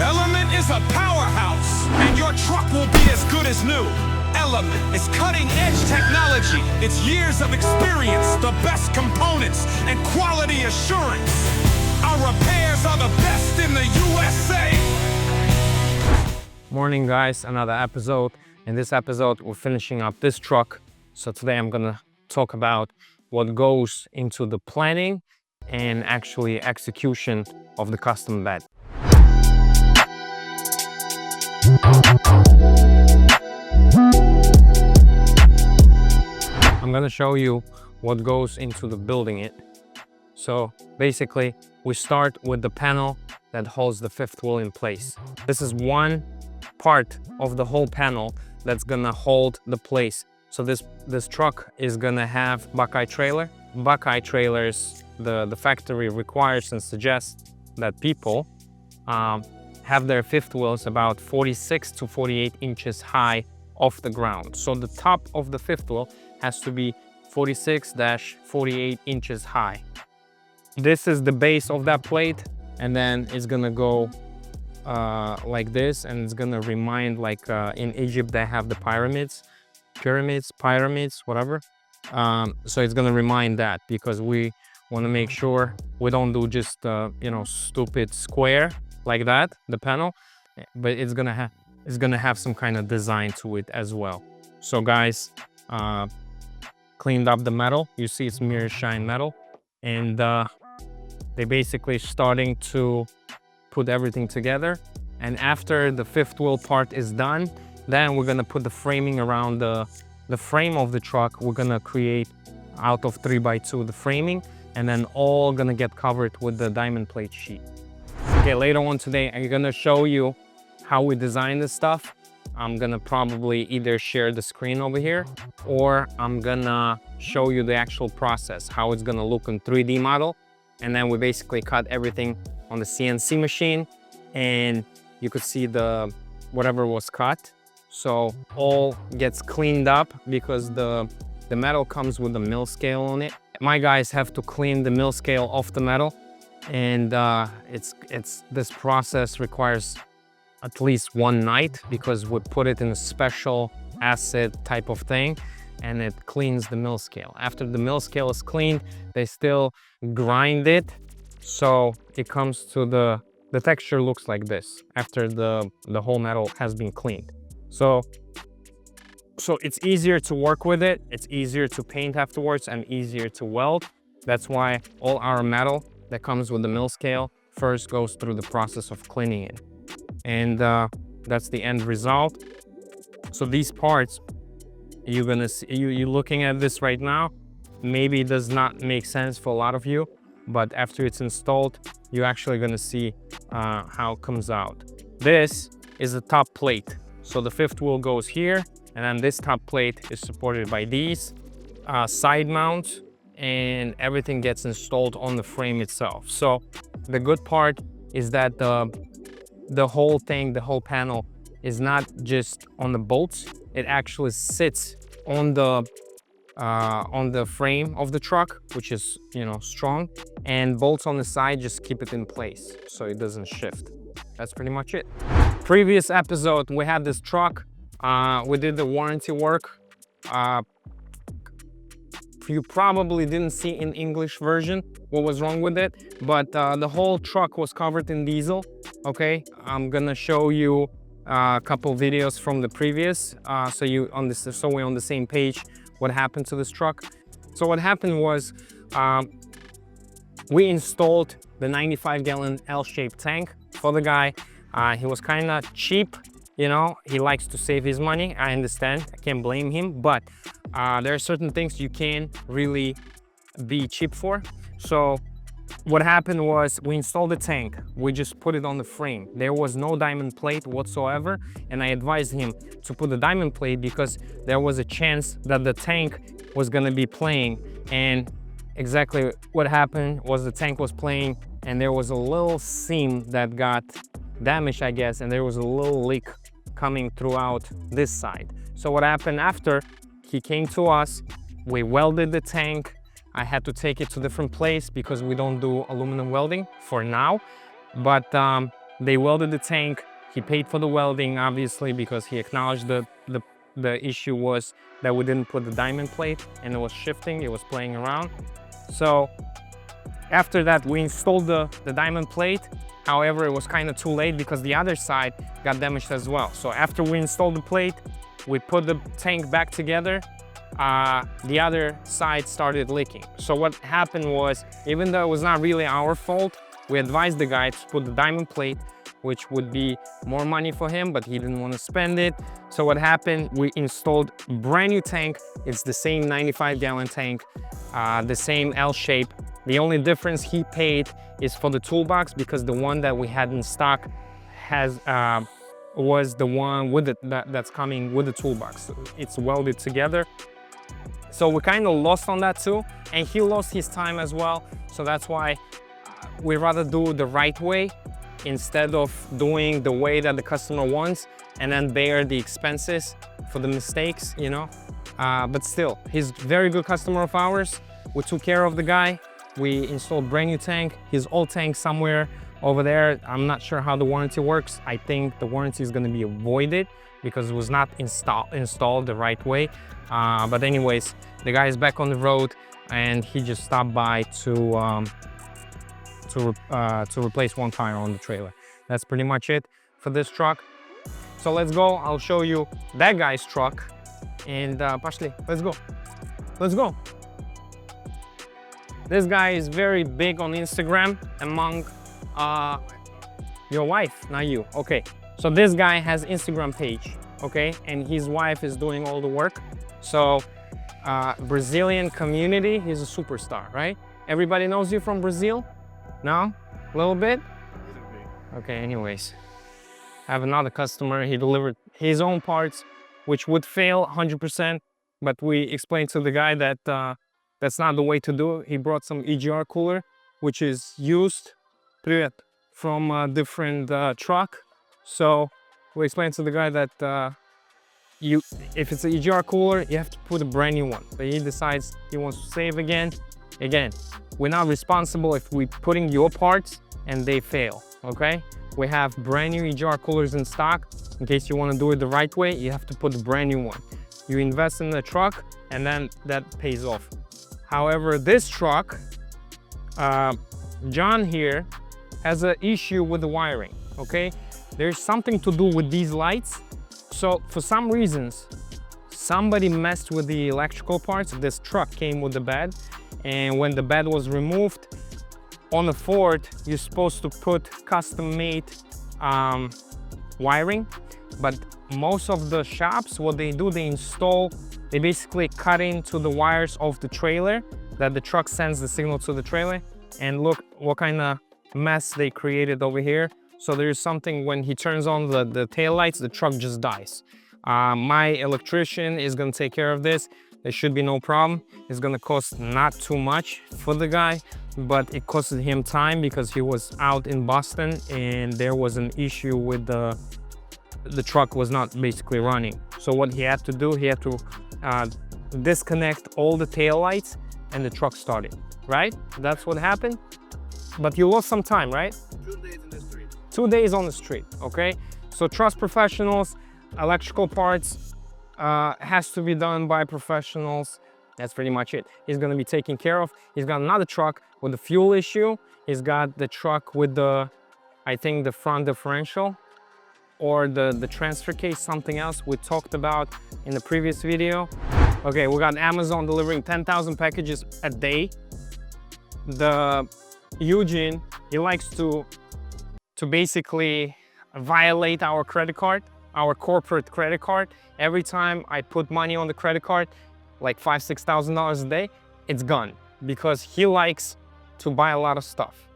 Element is a powerhouse, and your truck will be as good as new. Element is cutting-edge technology. It's years of experience, the best components, and quality assurance. Our repairs are the best in the USA. Morning guys, another episode. In this episode we're finishing up this truck. So today I'm gonna talk about what goes into the planning and actually execution of the custom bed. I'm gonna show you what goes into the building it. So basically we start with the panel that holds the fifth wheel in place. This is one part of the whole panel that's gonna hold the place. So this truck is gonna have Buckeye trailer. Buckeye trailers, the factory requires and suggests that people have their fifth wheels about 46 to 48 inches high off the ground. So the top of the fifth wheel has to be 46-48 inches high. This is the base of that plate, and then it's gonna go like this, and it's gonna remind, like in Egypt they have the pyramids, whatever. So it's gonna remind that, because we want to make sure we don't do just stupid square like that, the panel, but it's gonna have some kind of design to it as well. So guys, cleaned up the metal. You see it's mirror shine metal, and they basically starting to put everything together. And after the fifth wheel part is done, then we're gonna put the framing around the frame of the truck. We're gonna create out of 3x2 the framing, and then all gonna get covered with the diamond plate sheet. Okay, later on today I'm gonna show you how we design this stuff. I'm gonna probably either share the screen over here, or I'm gonna show you the actual process, how it's gonna look in 3D model. And then we basically cut everything on the CNC machine, and you could see the whatever was cut. So all gets cleaned up, because the metal comes with a mill scale on it. My guys have to clean the mill scale off the metal, and this process requires at least one night, because we put it in a special acid type of thing, and it cleans the mill scale. After the mill scale is cleaned, they still grind it, so it comes to the texture looks like this after the whole metal has been cleaned. So it's easier to work with it, it's easier to paint afterwards, and easier to weld. That's why all our metal that comes with the mill scale first goes through the process of cleaning it. And that's the end result. So these parts, you're gonna see, you're looking at this right now, maybe it does not make sense for a lot of you, but after it's installed, you're actually gonna see how it comes out. This is the top plate. So the fifth wheel goes here, and then this top plate is supported by these side mounts, and everything gets installed on the frame itself. So the good part is that the whole thing, the whole panel is not just on the bolts, it actually sits on the frame of the truck, which is strong, and bolts on the side just keep it in place so it doesn't shift. That's pretty much it. Previous episode we had this truck, we did the warranty work. You probably didn't see in English version what was wrong with it, but the whole truck was covered in diesel. Okay, I'm gonna show you a couple videos from the previous, so we're on the same page what happened to this truck. So what happened was we installed the 95-gallon L-shaped tank for the guy. He was kind of cheap, he likes to save his money. I understand, I can't blame him, but there are certain things you can't really be cheap for. So what happened was we installed the tank, we just put it on the frame. There was no diamond plate whatsoever, and I advised him to put the diamond plate because there was a chance that the tank was gonna be playing. And exactly what happened was the tank was playing, and there was a little seam that got damaged, I guess, and there was a little leak coming throughout this side. So what happened after, he came to us, we welded the tank. I had to take it to a different place because we don't do aluminum welding for now. But They welded the tank. He paid for the welding, obviously, because he acknowledged the issue was that we didn't put the diamond plate and it was shifting, it was playing around. So after that, we installed the diamond plate. However, it was kind of too late because the other side got damaged as well. So after we installed the plate, we put the tank back together. The other side started leaking. So what happened was, even though it was not really our fault, we advised the guy to put the diamond plate, which would be more money for him, but he didn't want to spend it. So what happened, we installed a brand new tank. It's the same 95-gallon tank, the same L shape. The only difference he paid is for the toolbox, because the one that we had in stock was the one with that's coming with the toolbox. It's welded together. So we kind of lost on that too, and he lost his time as well. So that's why we rather do the right way instead of doing the way that the customer wants and then bear the expenses for the mistakes, you know. But still, he's a very good customer of ours. We took care of the guy. We installed brand new tank. His old tank somewhere over there. I'm not sure how the warranty works. I think the warranty is going to be avoided because it was not installed the right way. But anyways, the guy is back on the road, and he just stopped by to replace one tire on the trailer. That's pretty much it for this truck. So let's go. I'll show you that guy's truck. And Pashli, let's go. Let's go. This guy is very big on Instagram among your wife, not you. Okay, so this guy has Instagram page, okay, and his wife is doing all the work. So Brazilian community, he's a superstar, right? Everybody knows you from Brazil? No? A little bit? Okay, anyways. I have another customer. He delivered his own parts, which would fail 100%, but we explained to the guy that that's not the way to do it. He brought some EGR cooler, which is used from a different truck. So we explained to the guy that if it's an EGR cooler, you have to put a brand new one. But he decides he wants to save again. Again, we're not responsible if we're putting your parts and they fail, okay? We have brand new EGR coolers in stock. In case you want to do it the right way, you have to put a brand new one. You invest in the truck and then that pays off. However, this truck, John here, has an issue with the wiring, okay? There's something to do with these lights. So for some reasons, somebody messed with the electrical parts. This truck came with the bed, and when the bed was removed, on the Ford, you're supposed to put custom-made wiring, but most of the shops, what they do, they basically cut into the wires of the trailer that the truck sends the signal to the trailer. And look what kind of mess they created over here. So there's something, when he turns on the tail lights, the truck just dies. My electrician is gonna take care of this. There should be no problem. It's gonna cost not too much for the guy, but it costed him time because he was out in Boston and there was an issue with the truck was not basically running. So what he had to do, he had to disconnect all the tail lights and the truck started, right? That's what happened. But you lost some time, right? 2 days in the street. 2 days on the street, okay? So trust professionals. Electrical parts has to be done by professionals. That's pretty much it. He's gonna be taken care of. He's got another truck with a fuel issue. He's got the truck with I think the front differential or the transfer case, something else we talked about in the previous video. Okay, we got Amazon delivering 10,000 packages a day. Eugene, he likes to basically violate our credit card, our corporate credit card. Every time I put money on the credit card, like $5,000–6,000 a day, it's gone because he likes to buy a lot of stuff.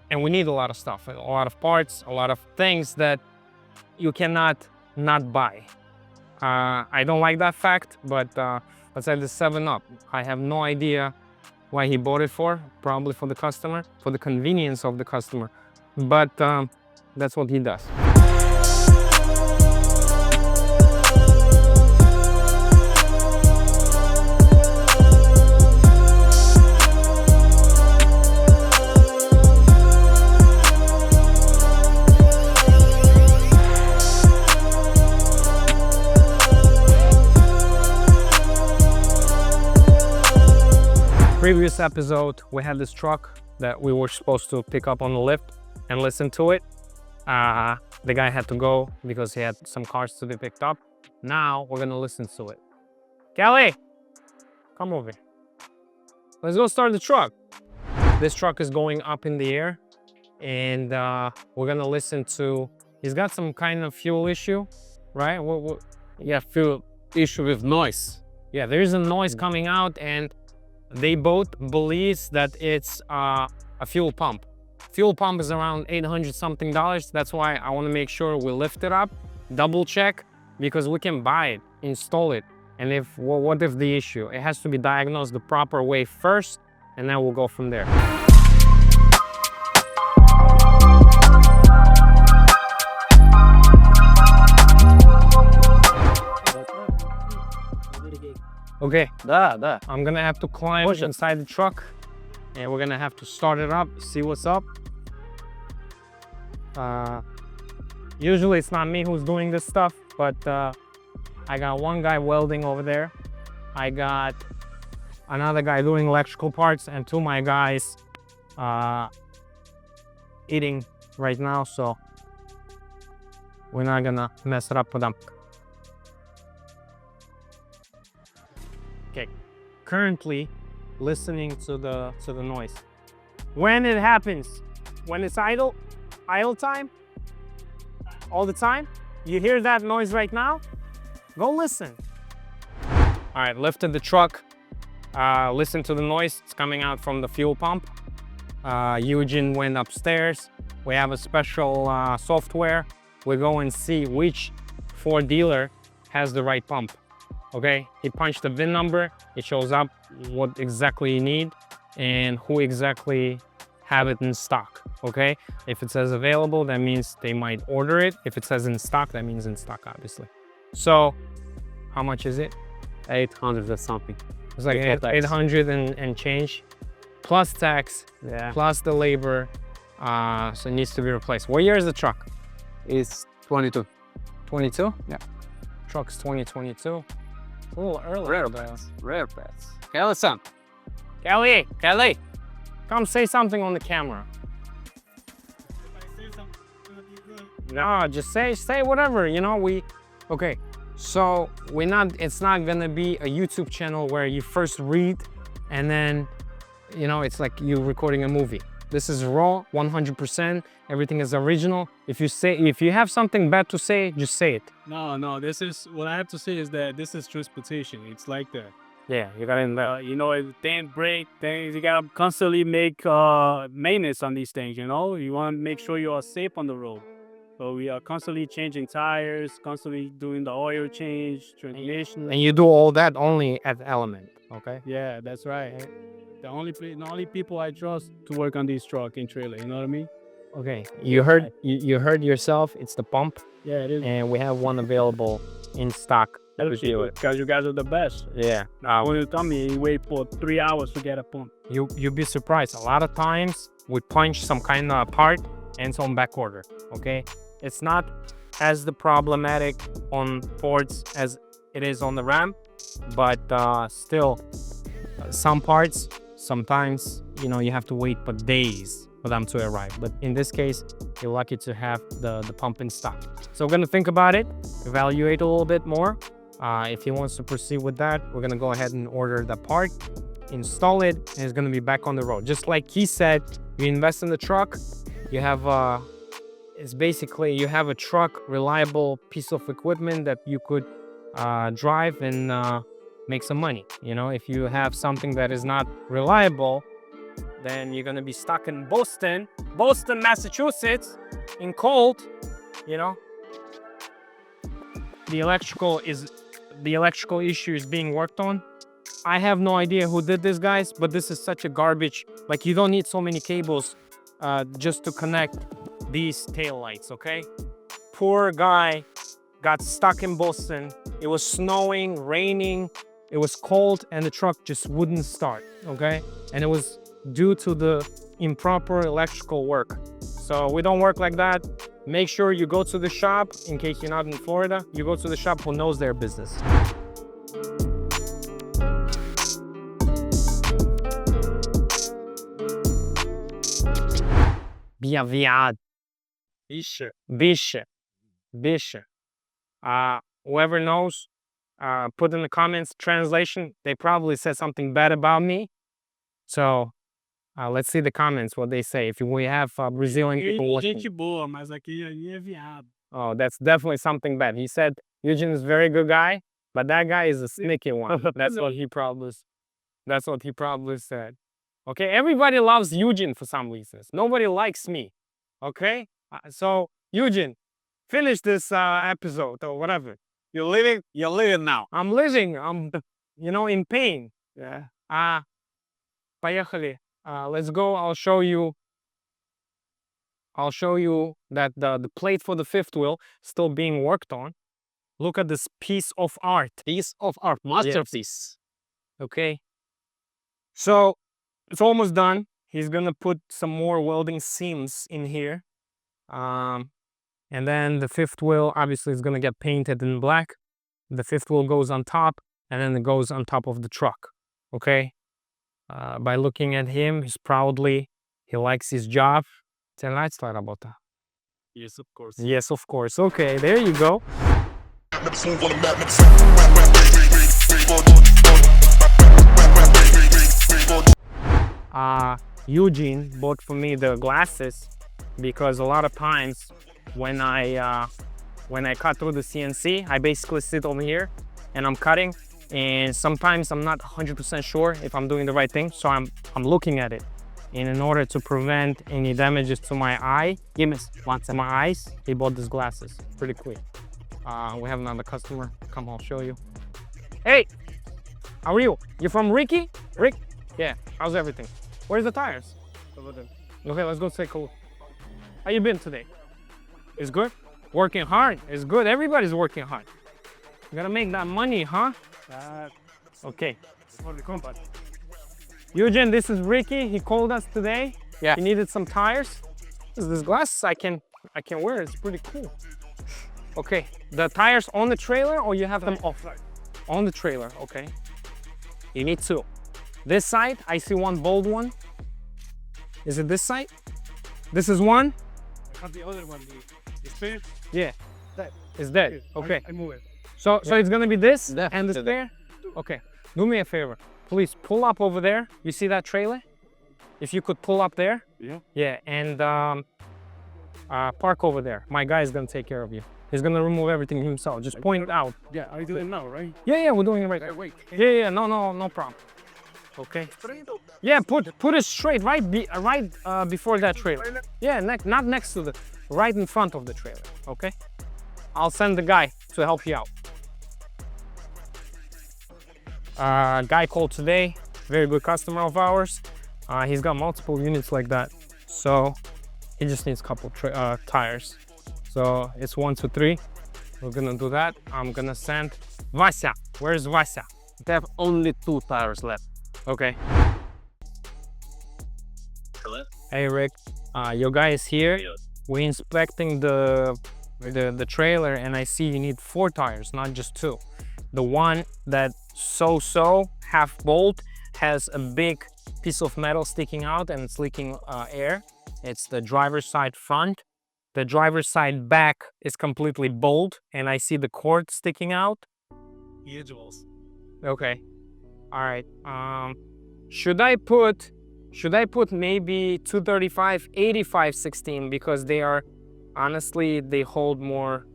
And we need a lot of stuff, a lot of parts, a lot of things that you cannot not buy. I don't like that fact, but let's say the 7-Up. I have no idea why he bought it for, probably for the customer, for the convenience of the customer. But that's what he does. previous episode, we had this truck that we were supposed to pick up on the lift and listen to it. The guy had to go because he had some cars to be picked up. Now we're gonna listen to it. Kelly, come over here. Let's go start the truck. This truck is going up in the air, and we're gonna listen to, he's got some kind of fuel issue, right? Yeah, fuel issue with noise. Yeah, there's a noise coming out, and they both believe that it's a fuel pump. Fuel pump is around $800 something. That's why I want to make sure we lift it up, double check, because we can buy it, install it. And what if the issue? It has to be diagnosed the proper way first, and then we'll go from there. Okay, I'm gonna have to climb inside the truck, and we're gonna have to start it up, see what's up. Usually it's not me who's doing this stuff, but I got one guy welding over there. I got another guy doing electrical parts, and two of my guys eating right now, so we're not gonna mess it up with them. Okay, currently listening to the noise. When it happens, when it's idle time, all the time, you hear that noise right now, go listen. All right, lifted the truck, listen to the noise. It's coming out from the fuel pump. Eugene went upstairs. We have a special software. We go and see which Ford dealer has the right pump. Okay, he punched the VIN number. It shows up what exactly you need and who exactly have it in stock. Okay, if it says available, that means they might order it. If it says in stock, that means in stock, obviously. So how much is it? 800 or something. It's like 800 and change, plus tax, Yeah. plus the labor. So it needs to be replaced. What year is the truck? It's 22. 22? Yeah. Truck's 2022. It's a little early. Rare pets. Rare pets. Kelly, son. Kelly, Kelly. come say something on the camera. No, just say whatever, you know, okay. So it's not gonna be a YouTube channel where you first read and then, you know, it's like you recording a movie. This is raw, 100%. Everything is original. If you have something bad to say, just say it. No, this is, what I have to say is that this is transportation. It's like that. Yeah, you got it in there. You know, if things break, things, you gotta constantly make maintenance on these things, you know? You wanna make sure you are safe on the road. So we are constantly changing tires, constantly doing the oil change, transmission. And you do all that only at Element, okay? Yeah, that's right. The only people I trust to work on these truck and trailer, you know what I mean? Okay, you heard yourself. It's the pump, Yeah, it is. and we have one available in stock. Because you guys are the best. Yeah, When you tell me you wait for 3 hours to get a pump. you'd be surprised. A lot of times we punch some kind of part and it's on back order. Okay, it's not as the problematic on Fords as it is on the Ram, but still, some parts sometimes, you know, you have to wait for days for them to arrive. But in this case, you're lucky to have the pump in stock. So we're gonna think about it, evaluate a little bit more. If he wants to proceed with that, we're gonna go ahead and order the part, install it, and it's gonna be back on the road. Just like he said, you invest in the truck, you have it's basically you have a truck, reliable piece of equipment that you could drive and make some money. You know, if you have something that is not reliable, then you're gonna be stuck in Boston, Massachusetts, in cold. You know, the electrical issue is being worked on. I have no idea who did this, guys, but this is such a garbage. Like, you don't need so many cables just to connect these tail lights. Okay, poor guy got stuck in Boston. It was snowing, raining, it was cold, and the truck just wouldn't start. Okay, and it was due to the improper electrical work. So we don't work like that. Make sure you go to the shop. In case you're not in Florida, you go to the shop who knows their business. Viad. Bische. Whoever knows, put in the comments translation. They probably said something bad about me. So let's see the comments, what they say. If we have Brazilian people watching. Gente boa, mas aqui é viado. Oh, that's definitely something bad. He said Eugene is a very good guy, but that guy is a sneaky one. That's what he probably said. Okay, everybody loves Eugene for some reasons. Nobody likes me. Okay? So Eugene, finish this episode or whatever. You're living now. I'm living. I'm in pain. Yeah. Поехали. Let's go. I'll show you that the plate for the fifth wheel still being worked on. Look at this piece of art. Masterpiece. Okay. So it's almost done. He's gonna put some more welding seams in here. And then the fifth wheel obviously is gonna get painted in black. The fifth wheel goes on top, and then it goes on top of the truck. Okay. By looking at him, he likes his job. Yes, of course. Yes, of course. Okay, there you go. Eugene bought for me the glasses because a lot of times when I cut through the CNC, I basically sit over here and I'm cutting, and sometimes I'm not 100% sure if I'm doing the right thing, so I'm looking at it. And in order to prevent any damages to my eye, he bought these glasses. Pretty cool. We have another customer. Come, I'll show you. Hey, how are you? You from Ricky? Rick? Yeah, how's everything? Where's the tires? Okay, let's go take a look. How you been today? It's good? Working hard? It's good. Everybody's working hard. You gotta make that money, huh? Okay. Eugene, this is Ricky. He called us today. Yeah. He needed some tires. This glasses I can wear. It's pretty cool. Okay. The tires on the trailer, or you have them off? On the trailer. Okay. You need two. This side, I see one bold one. Is it this side? This is one. The other one is spare. Yeah. It's dead. Okay. I move it. So it's gonna be this Left and the to the- spare? Okay. Do me a favor. Please pull up over there. You see that trailer? If you could pull up there. Yeah. Yeah, and park over there. My guy is gonna take care of you. He's gonna remove everything himself. Just point it out. Yeah, I do it now, right? Yeah, we're doing it right now. Wait. Yeah, no problem. Okay. Yeah, put it straight right before that trailer. Yeah, not next to right in front of the trailer. Okay. I'll send the guy to help you out. Guy called today, very good customer of ours. He's got multiple units like that, so he just needs a couple tires. So it's 1, 2, 3. We're gonna do that. I'm gonna send Vasya. Where's Vasya? They have only 2 tires left. Okay. Hello? Hey Rick, your guy is here. We're inspecting the trailer, and I see you need 4 tires, not just 2. The one that half bolt has a big piece of metal sticking out and it's leaking air. It's the driver's side front. The driver's side back is completely bold, and I see the cord sticking out. Okay. All right. Should I put maybe 235 85/16, because they are honestly, they hold more,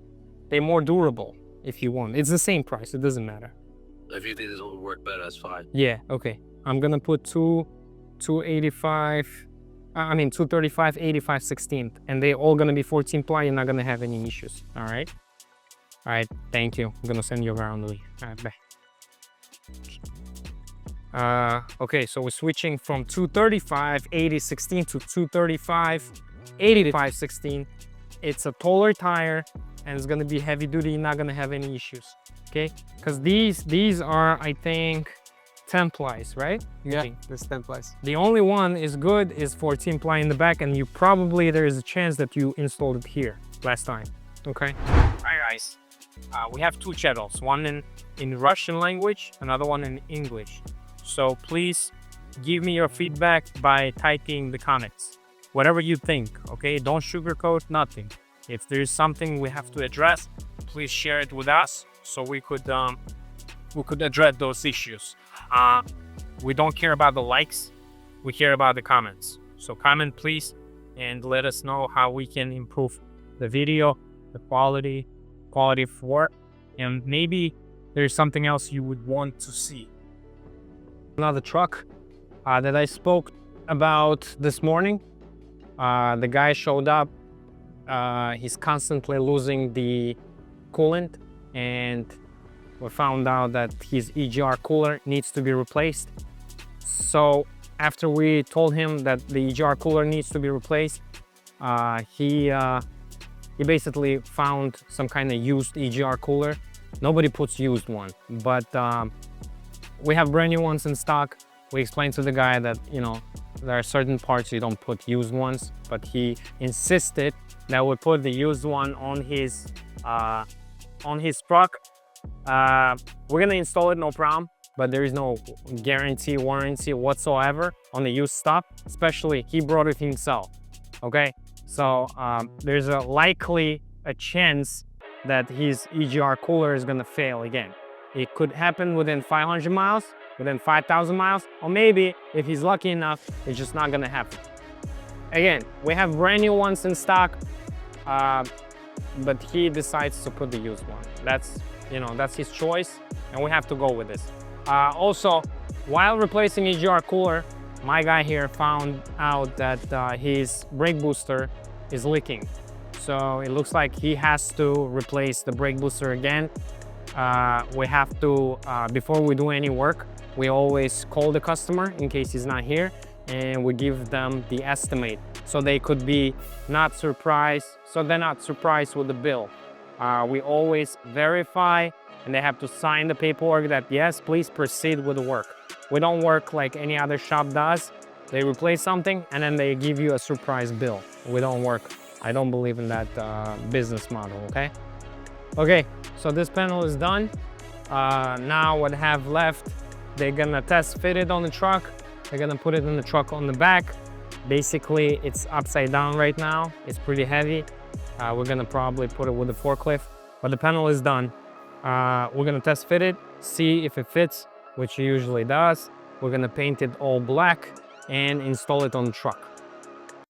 they're more durable. If you want, it's the same price, it doesn't matter. If you think this will work better, that's fine. Yeah, okay. I'm gonna put 235 85/16, and they're all gonna be 14 ply. You're not gonna have any issues. All right, thank you. I'm gonna send you around the all right, bye. Okay, so we're switching from 235 80/16 to 235 85/16. It's a taller tire, and it's gonna be heavy duty. You're not gonna have any issues, okay? Because these are, I think, 10 plies, right? Yeah, there's 10 plies. The only one is good is 14 ply in the back, and there is a chance that you installed it here last time, okay? All right, guys. We have 2 channels, one in Russian language, another one in English. So please give me your feedback by typing the comments. whatever you think, okay? Don't sugarcoat nothing. If there's something we have to address, please share it with us so we could address those issues. We don't care about the likes, we care about the comments. So comment please and let us know how we can improve the video, the quality of work, and maybe there's something else you would want to see. Another truck that I spoke about this morning, the guy showed up. He's constantly losing the coolant, and we found out that his EGR cooler needs to be replaced. So after we told him that the EGR cooler needs to be replaced, he basically found some kind of used EGR cooler. Nobody puts used one, but we have brand new ones in stock. We explained to the guy that, you know, there are certain parts you don't put used ones, but he insisted that we put the used one on his truck. We're gonna install it, no problem, but there is no guarantee, warranty whatsoever on the used stuff, especially he brought it himself, okay? So there's a chance that his EGR cooler is gonna fail again. It could happen within 500 miles, within 5,000 miles, or maybe if he's lucky enough, it's just not gonna happen. Again, we have brand new ones in stock, but he decides to put the used one. That's, you know, that's his choice, and we have to go with this. Also, while replacing EGR cooler, my guy here found out that his brake booster is leaking. So it looks like he has to replace the brake booster again. We have to, before we do any work, we always call the customer in case he's not here, and we give them the estimate so they could be not surprised, so they're not surprised with the bill. We always verify, and they have to sign the paperwork that yes, please proceed with the work. We don't work like any other shop does. They replace something and then they give you a surprise bill. We don't work. I don't believe in that business model, okay? Okay, so this panel is done. Now what I have left, they're gonna test fit it on the truck. They're gonna put it in the truck on the back. Basically, it's upside down right now. It's pretty heavy. We're gonna probably put it with a forklift, but the panel is done. We're gonna test fit it, see if it fits, which it usually does. We're gonna paint it all black and install it on the truck.